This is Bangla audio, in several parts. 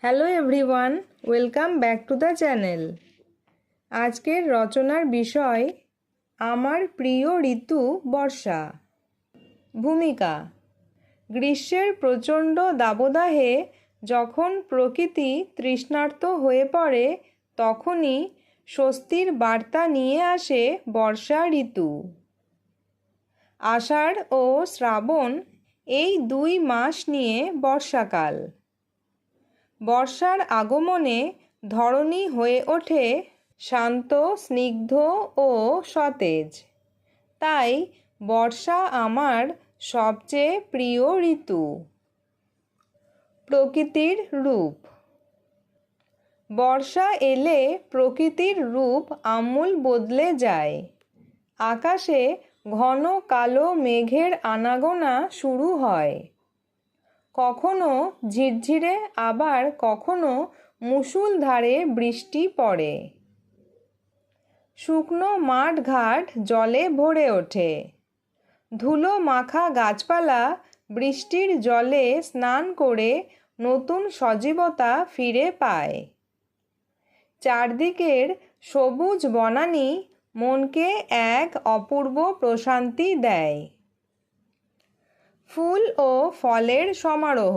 Hello everyone, welcome back to the channel. আজকের রচনার বিষয় আমার প্রিয় ঋতু বর্ষা। ভূমিকা: গ্রীষ্মের প্রচণ্ড দাবদাহে যখন প্রকৃতি তৃষ্ণার্ত হয়ে পড়ে, তখনই স্বস্তির বার্তা নিয়ে আসে বর্ষা ঋতু। আষাঢ় ও শ্রাবণ, এই 2 মাস নিয়ে বর্ষাকাল। বর্ষার আগমনে ধরণী হয়ে ওঠে শান্ত, স্নিগ্ধ ও সতেজ। তাই বর্ষা আমার সবচেয়ে প্রিয় ঋতু। প্রকৃতির রূপ: বর্ষা এলে প্রকৃতির রূপ আমূল বদলে যায়। আকাশে ঘন কালো মেঘের আনাগোনা শুরু হয়। কখনো ঝিরঝিরে, আবার কখনো মুষলধারে বৃষ্টি পড়ে। শুকনো মাঠঘাট জলে ভরে ওঠে। ধুলো মাখা গাছপালা বৃষ্টির জলে স্নান করে নতুন সজীবতা ফিরে পায়। চারদিকের সবুজ বনানী মনকে এক অপূর্ব প্রশান্তি দেয়। ফুল ও ফলের সমারোহ: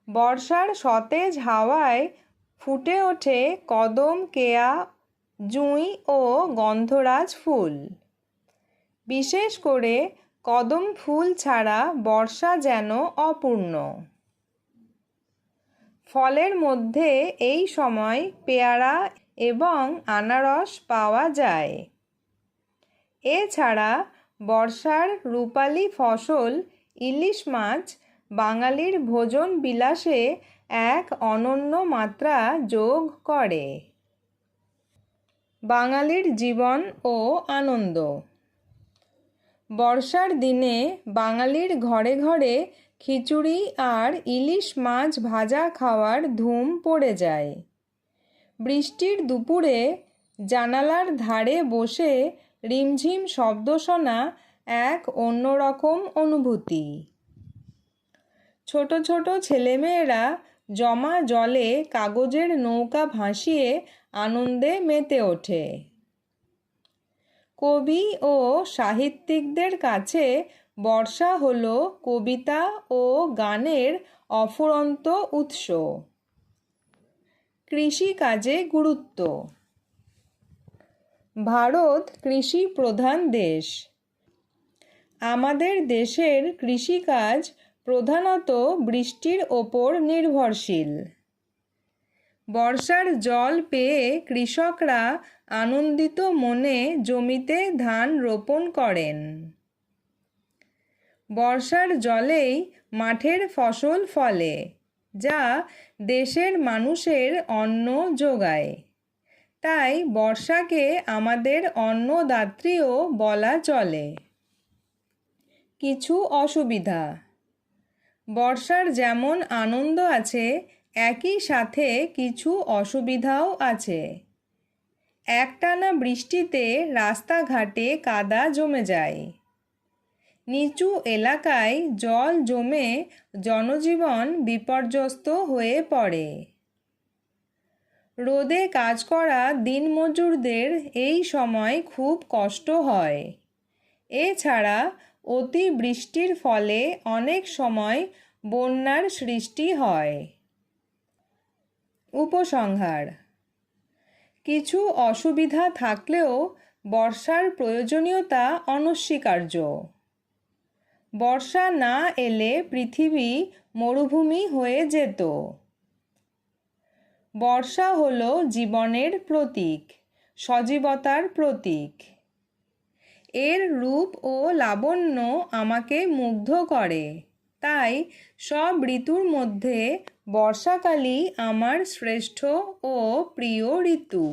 বর্ষার সতেজ হাওয়ায় ফুটে ওঠে কদম, কেয়া, জুঁই ও গন্ধরাজ ফুল। বিশেষ করে কদম ফুল ছাড়া বর্ষা যেন অপূর্ণ। ফলের মধ্যে এই সময় পেয়ারা এবং আনারস পাওয়া যায়। এছাড়া বর্ষার রূপালী ফসল ইলিশ মাছ বাঙালির ভোজন বিলাসে এক অনন্য মাত্রা যোগ করে। বাঙালির জীবন ও আনন্দ: বর্ষার দিনে বাঙালির ঘরে ঘরে খিচুড়ি আর ইলিশ মাছ ভাজা খাওয়ার ধুম পড়ে যায়। বৃষ্টির দুপুরে জানালার ধারে বসে রিমঝিম শব্দ শোনা এক অন্যরকম অনুভূতি। ছোট ছোট ছেলেমেয়েরা জমা জলে কাগজের নৌকা ভাসিয়ে আনন্দে মেতে ওঠে। কবি ও সাহিত্যিকদের কাছে বর্ষা হলো কবিতা ও গানের অফুরন্ত উৎস। কৃষিকাজে গুরুত্ব: ভারত কৃষি প্রধান দেশ। আমাদের দেশের কৃষিকাজ প্রধানত বৃষ্টির ওপর নির্ভরশীল। বর্ষার জল পেয়ে কৃষকরা আনন্দিত মনে জমিতে ধান রোপণ করেন। বর্ষার জলেই মাঠের ফসল ফলে, যা দেশের মানুষের অন্ন যোগায়। তাই বর্ষাকে আমাদের অন্নদাত্রীও বলা চলে। কিছু অসুবিধা: বর্ষার যেমন আনন্দ আছে, একই সাথে কিছু অসুবিধাও আছে। একটানা বৃষ্টিতে রাস্তাঘাটে কাদা জমে যায়। নিচু এলাকায় জল জমে জনজীবন বিপর্যস্ত হয়ে পড়ে। রোদে কাজ করা দিনমজুরদের এই সময় খুব কষ্ট হয়। এছাড়া অতি বৃষ্টির ফলে অনেক সময় বন্যার সৃষ্টি হয়। উপসংহার: কিছু অসুবিধা থাকলেও বর্ষার প্রয়োজনীয়তা অনস্বীকার্য। বর্ষা না এলে পৃথিবী মরুভূমি হয়ে যেত। বর্ষা হলো জীবনের প্রতীক, সজীবতার প্রতীক। এর রূপ ও লাবণ্য আমাকে মুগ্ধ করে। তাই সব ঋতুর মধ্যে বর্ষাকালই আমার শ্রেষ্ঠ ও প্রিয় ঋতু।